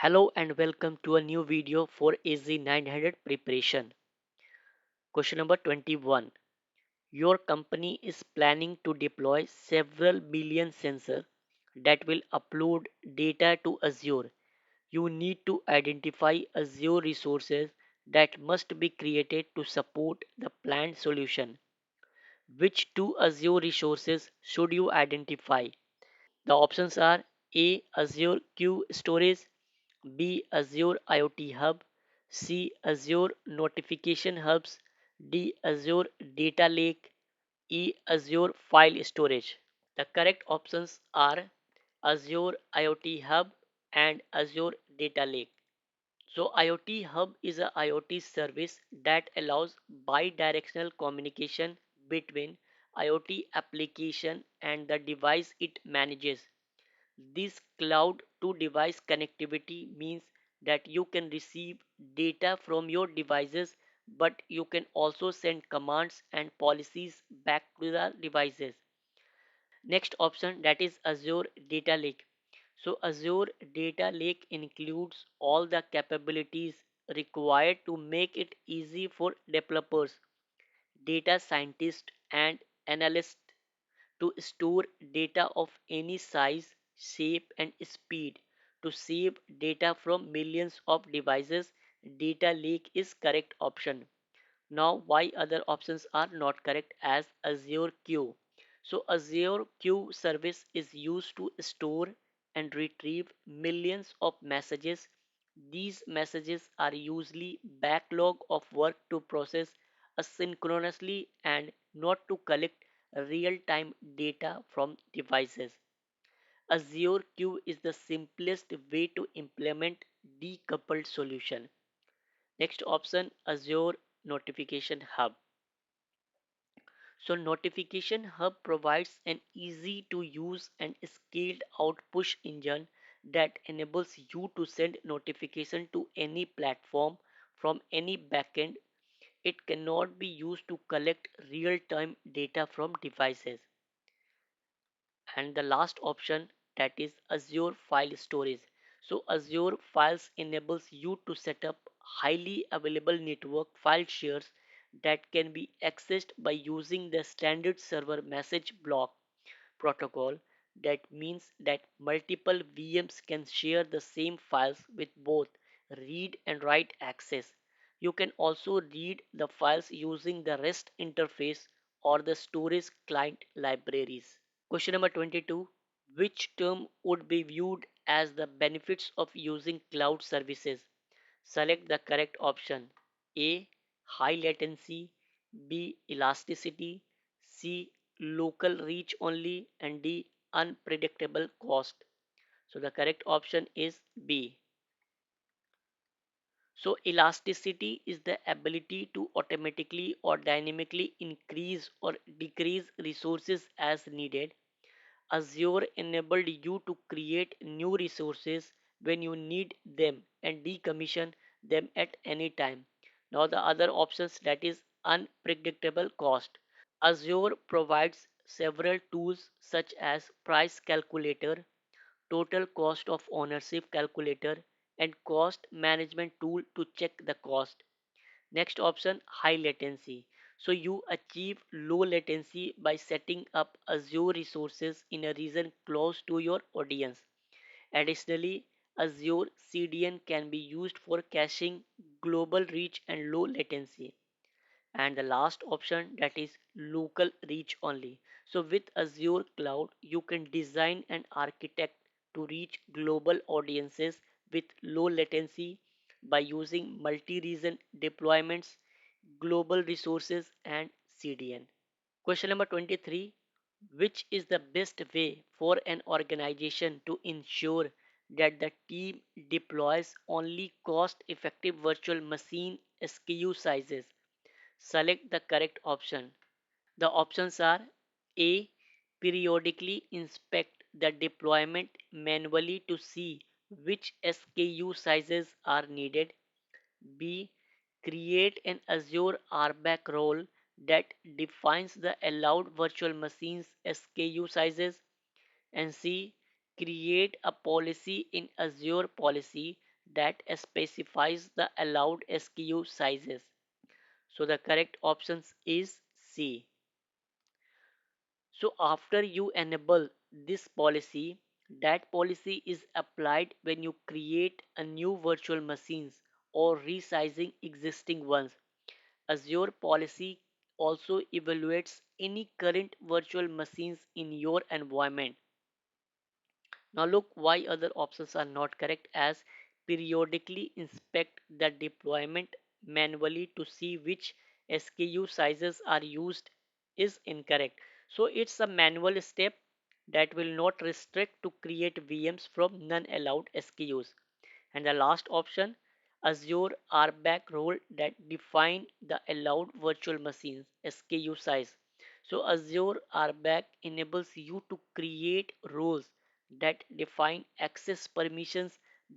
Hello and welcome to a new video for AZ900 preparation. Question number 21. Your company is planning to deploy several billion sensors that will upload data to Azure. You need to identify Azure resources that must be created to support the planned solution. Which two Azure resources should you identify? The options are A. Azure Q Storage, B. Azure IoT Hub, C. Azure Notification Hubs, D. Azure Data Lake, E. Azure File Storage. The correct options are Azure IoT Hub and Azure Data Lake. So IoT Hub is a IoT service that allows bi-directional communication between IoT application and the device it manages. This cloud to device connectivity means that you can receive data from your devices, but you can also send commands and policies back to the devices. Next option, that is Azure Data Lake. So Azure Data Lake includes all the capabilities required to make it easy for developers, data scientists and analysts to store data of any size, shape, and speed. To save data from millions of devices, data lake is correct option. Now, why other options are not correct as Azure Queue? So, Azure Queue service is used to store and retrieve millions of messages. These messages are usually backlog of work to process asynchronously and not to collect real-time data from devices. Azure Queue is the simplest way to implement decoupled solution. Next option, Azure Notification Hub. So Notification Hub provides an easy to use and scaled out push engine that enables you to send notification to any platform from any backend. It cannot be used to collect real-time data from devices. And the last option, that is Azure File Storage. So Azure Files enables you to set up highly available network file shares that can be accessed by using the standard server message block protocol. That means that multiple VMs can share the same files with both read and write access. You can also read the files using the REST interface or the storage client libraries. Question number 22. Which term would be viewed as the benefits of using cloud services? Select the correct option. A. High latency, B. Elasticity, C. Local reach only, and D. Unpredictable cost. So the correct option is B. So elasticity is the ability to automatically or dynamically increase or decrease resources as needed. Azure enabled you to create new resources when you need them and decommission them at any time. Now the other options, that is unpredictable cost. Azure provides several tools such as price calculator, total cost of ownership calculator, and cost management tool to check the cost. Next option, high latency. So you achieve low latency by setting up Azure resources in a region close to your audience. Additionally, Azure CDN can be used for caching, global reach, and low latency. And the last option, that is local reach only. So with Azure Cloud, you can design and architect to reach global audiences with low latency by using multi-region deployments, global resources, and CDN. Question number 23. Which is the best way for an organization to ensure that the team deploys only cost effective virtual machine SKU sizes? Select the correct option. The options are A. Periodically inspect the deployment manually to see which SKU sizes are needed. B. Create an Azure RBAC role that defines the allowed virtual machines SKU sizes. And C. Create a policy in Azure Policy that specifies the allowed SKU sizes. So the correct options is C. So after you enable this policy, that policy is applied when you create a new virtual machines or resizing existing ones. Azure policy also evaluates any current virtual machines in your environment. Now look why other options are not correct, as periodically inspect the deployment manually to see which SKU sizes are used is incorrect. So it's a manual step that will not restrict to create VMs from none allowed SKUs. And the last option, Azure RBAC role that define the allowed virtual machines SKU size. So Azure RBAC enables you to create roles that define access permissions,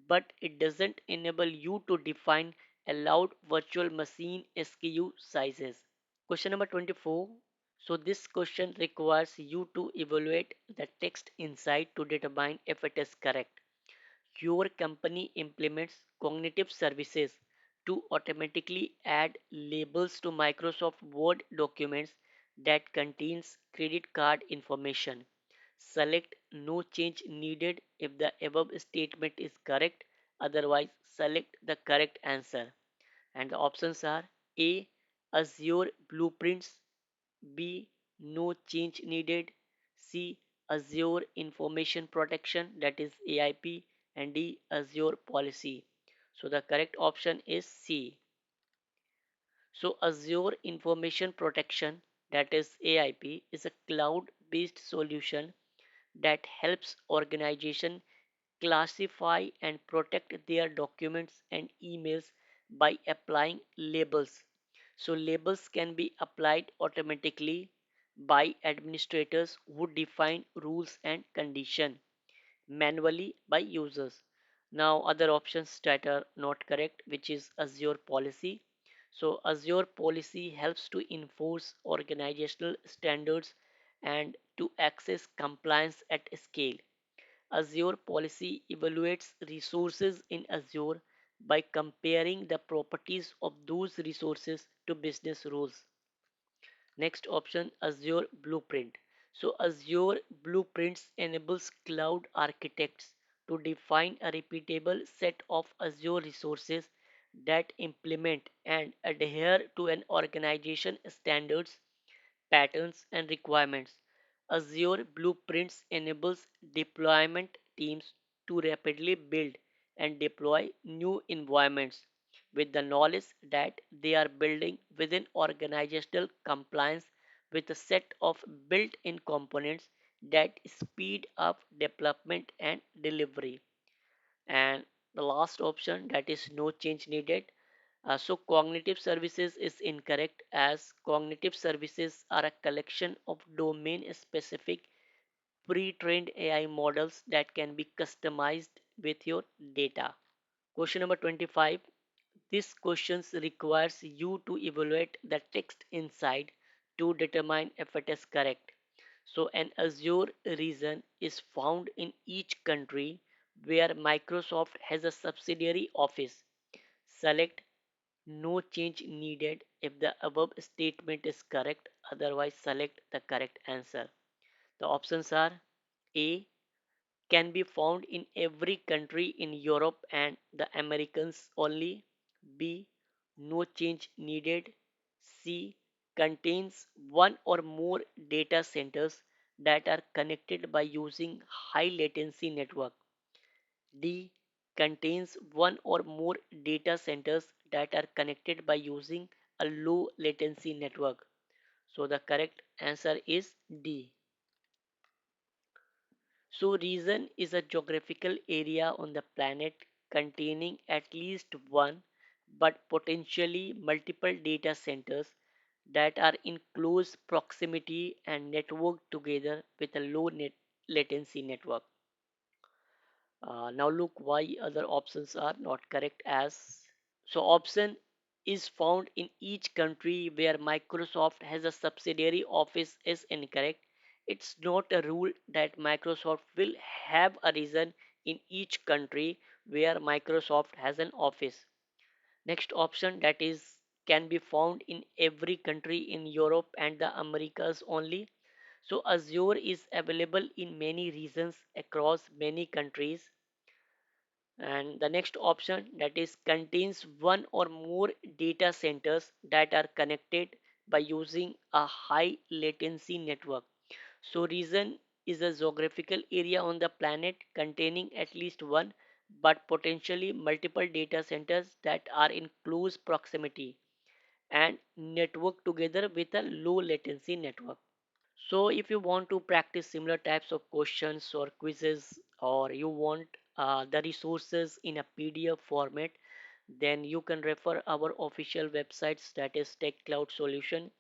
but it doesn't enable you to define allowed virtual machine SKU sizes. Question number 24. So this question requires you to evaluate the text inside to determine if it is correct. Your company implements cognitive services to automatically add labels to Microsoft Word documents that contains credit card information. Select no change needed if the above statement is correct, otherwise select the correct answer. And the options are A. Azure blueprints, B. No change needed, C. Azure Information Protection, that is AIP, and D. Azure Policy. So the correct option is C. So Azure Information Protection, that is AIP, is a cloud-based solution that helps organizations classify and protect their documents and emails by applying labels. So labels can be applied automatically by administrators who define rules and conditions manually by users. Now other options that are not correct, which is Azure policy. So Azure policy helps to enforce organizational standards and to access compliance at scale. Azure policy evaluates resources in Azure by comparing the properties of those resources to business rules. Next option, Azure Blueprint. So Azure Blueprints enables cloud architects to define a repeatable set of Azure resources that implement and adhere to an organization standards, patterns, and requirements. Azure Blueprints enables deployment teams to rapidly build and deploy new environments with the knowledge that they are building within organizational compliance with a set of built-in components that speed up development and delivery. And the last option, that is no change needed. So cognitive services is incorrect, as cognitive services are a collection of domain specific pre-trained AI models that can be customized with your data. Question number 25. This question requires you to evaluate the text inside to determine if it is correct. So an Azure region is found in each country where Microsoft has a subsidiary office. Select no change needed if the above statement is correct, otherwise select the correct answer. The options are A. Can be found in every country in Europe and the Americas only. B. No change needed. C. Contains one or more data centers that are connected by using high latency network. D. Contains one or more data centers that are connected by using a low latency network. So the correct answer is D. So region is a geographical area on the planet containing at least one but potentially multiple data centers that are in close proximity and networked together with a low latency network. Now look why other options are not correct, as so option is found in each country where Microsoft has a subsidiary office is incorrect. It's not a rule that Microsoft will have a region in each country. where Microsoft has an office. Next option, that is can be found in every country in Europe and the Americas only. So Azure is available in many regions across many countries. And the next option, that is contains one or more data centers that are connected by using a high latency network. So region is a geographical area on the planet containing at least one but potentially multiple data centers that are in close proximity and network together with a low latency network. So if you want to practice similar types of questions or quizzes, or you want the resources in a PDF format, then you can refer our official websites, that is Tech Cloud Solution.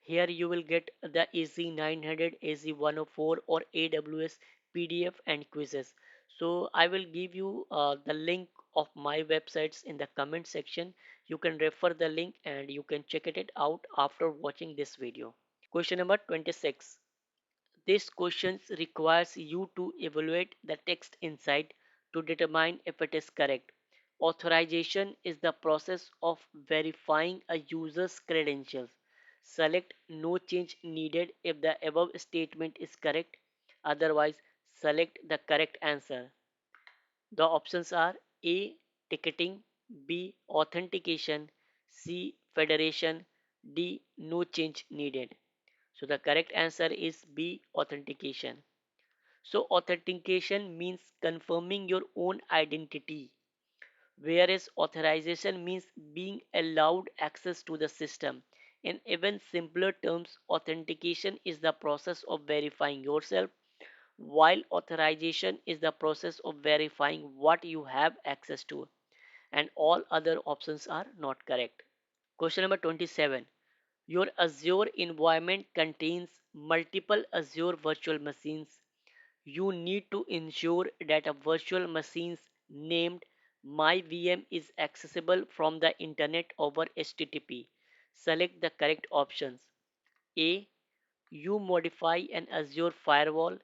Here you will get the AZ900, AZ104 or AWS PDF and quizzes. So I will give you the link of my websites in the comment section. You can refer the link and you can check it out after watching this video. Question number 26. This question requires you to evaluate the text inside to determine if it is correct. Authorization is the process of verifying a user's credentials. Select no change needed if the above statement is correct. Otherwise, select the correct answer. The options are A. Ticketing, B. Authentication, C. Federation, D. No change needed. So the correct answer is B. Authentication. So authentication means confirming your own identity, whereas authorization means being allowed access to the system. In even simpler terms, authentication is the process of verifying yourself, while authorization is the process of verifying what you have access to, and all other options are not correct. Question number 27. Your Azure environment contains multiple Azure virtual machines. You need to ensure that a virtual machine named MyVM is accessible from the internet over HTTP. Select the correct options. A. You modify an Azure firewall.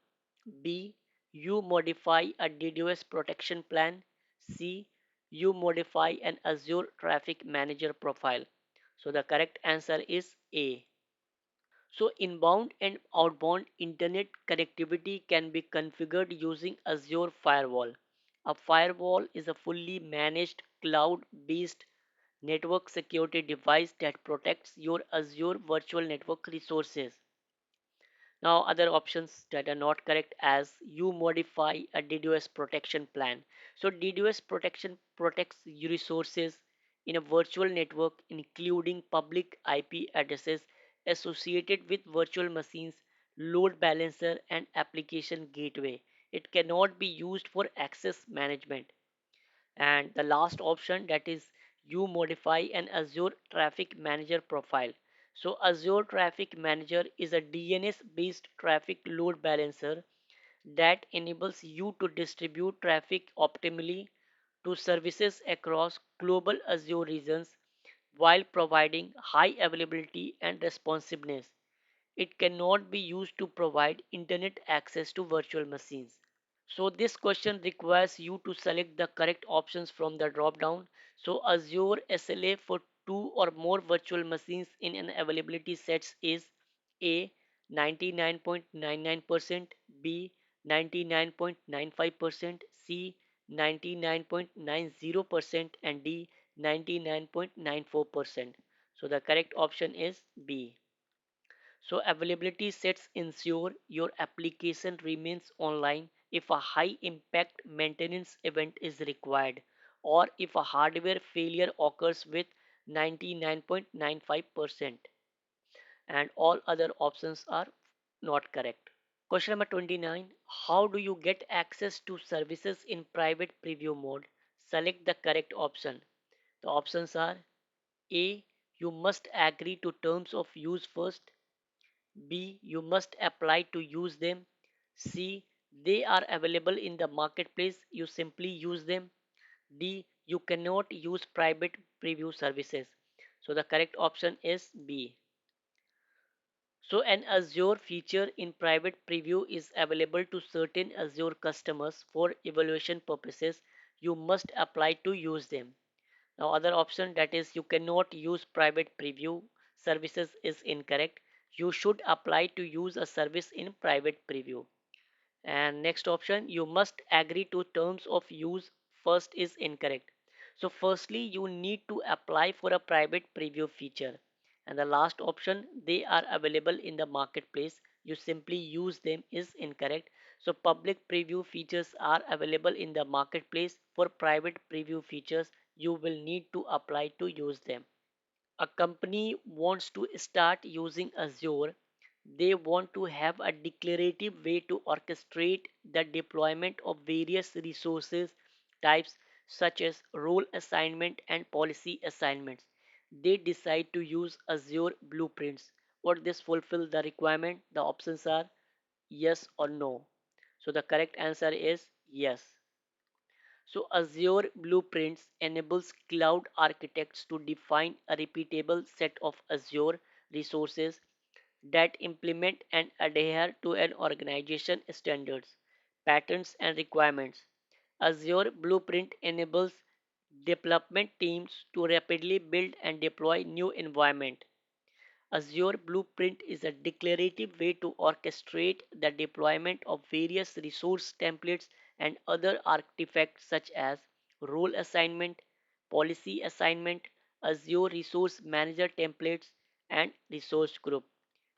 B. You modify a DDoS protection plan. C. You modify an Azure Traffic Manager profile. So the correct answer is A. So inbound and outbound internet connectivity can be configured using Azure Firewall. A firewall is a fully managed cloud-based network security device that protects your Azure virtual network resources. Now other options that are not correct, as you modify a DDoS protection plan. So DDoS protection protects your resources in a virtual network including public IP addresses associated with virtual machines, load balancer and application gateway. It cannot be used for access management. And the last option, that is you modify an Azure Traffic Manager profile. So Azure Traffic Manager is a DNS based traffic load balancer that enables you to distribute traffic optimally to services across global Azure regions while providing high availability and responsiveness. It cannot be used to provide internet access to virtual machines. So this question requires you to select the correct options from the drop down. So Azure SLA for two or more virtual machines in an availability sets is A 99.99%, B 99.95%, C 99.90% and D 99.94%. So the correct option is B. So availability sets ensure your application remains online if a high impact maintenance event is required, or if a hardware failure occurs with 99.95%, and all other options are not correct. Question number 29. How do you get access to services in private preview mode? Select the correct option. The options are A. You must agree to terms of use first. B. You must apply to use them. C. They are available in the marketplace. You simply use them. D. You cannot use private preview services. So the correct option is B. So an Azure feature in private preview is available to certain Azure customers for evaluation purposes. you must apply to use them. Now other option, that is you cannot use private preview services, is incorrect. You should apply to use a service in private preview. And next option, you must agree to terms of use first, is incorrect. So firstly you need to apply for a private preview feature. And the last option, they are available in the marketplace, you simply use them, is incorrect. So public preview features are available in the marketplace. For private preview features you will need to apply to use them. A company wants to start using Azure, they want to have a declarative way to orchestrate the deployment of various resources types such as role assignment and policy assignments. They decide to use Azure blueprints. Would this fulfill the requirement? The options are yes or no. So the correct answer is yes. So Azure Blueprints enables cloud architects to define a repeatable set of Azure resources that implement and adhere to an organization standards, patterns and requirements. Azure Blueprint enables development teams to rapidly build and deploy new environment. Azure Blueprint is a declarative way to orchestrate the deployment of various resource templates and other artifacts such as role assignment, policy assignment, Azure Resource Manager templates, and resource group.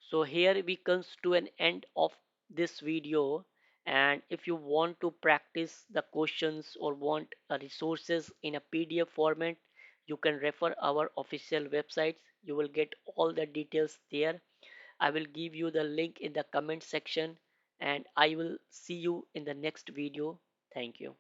So here we comes to an end of this video, and if you want to practice the questions or want resources in a PDF format, you can refer our official websites. You will get all the details there. I will give you the link in the comment section, and I will see you in the next video. Thank you.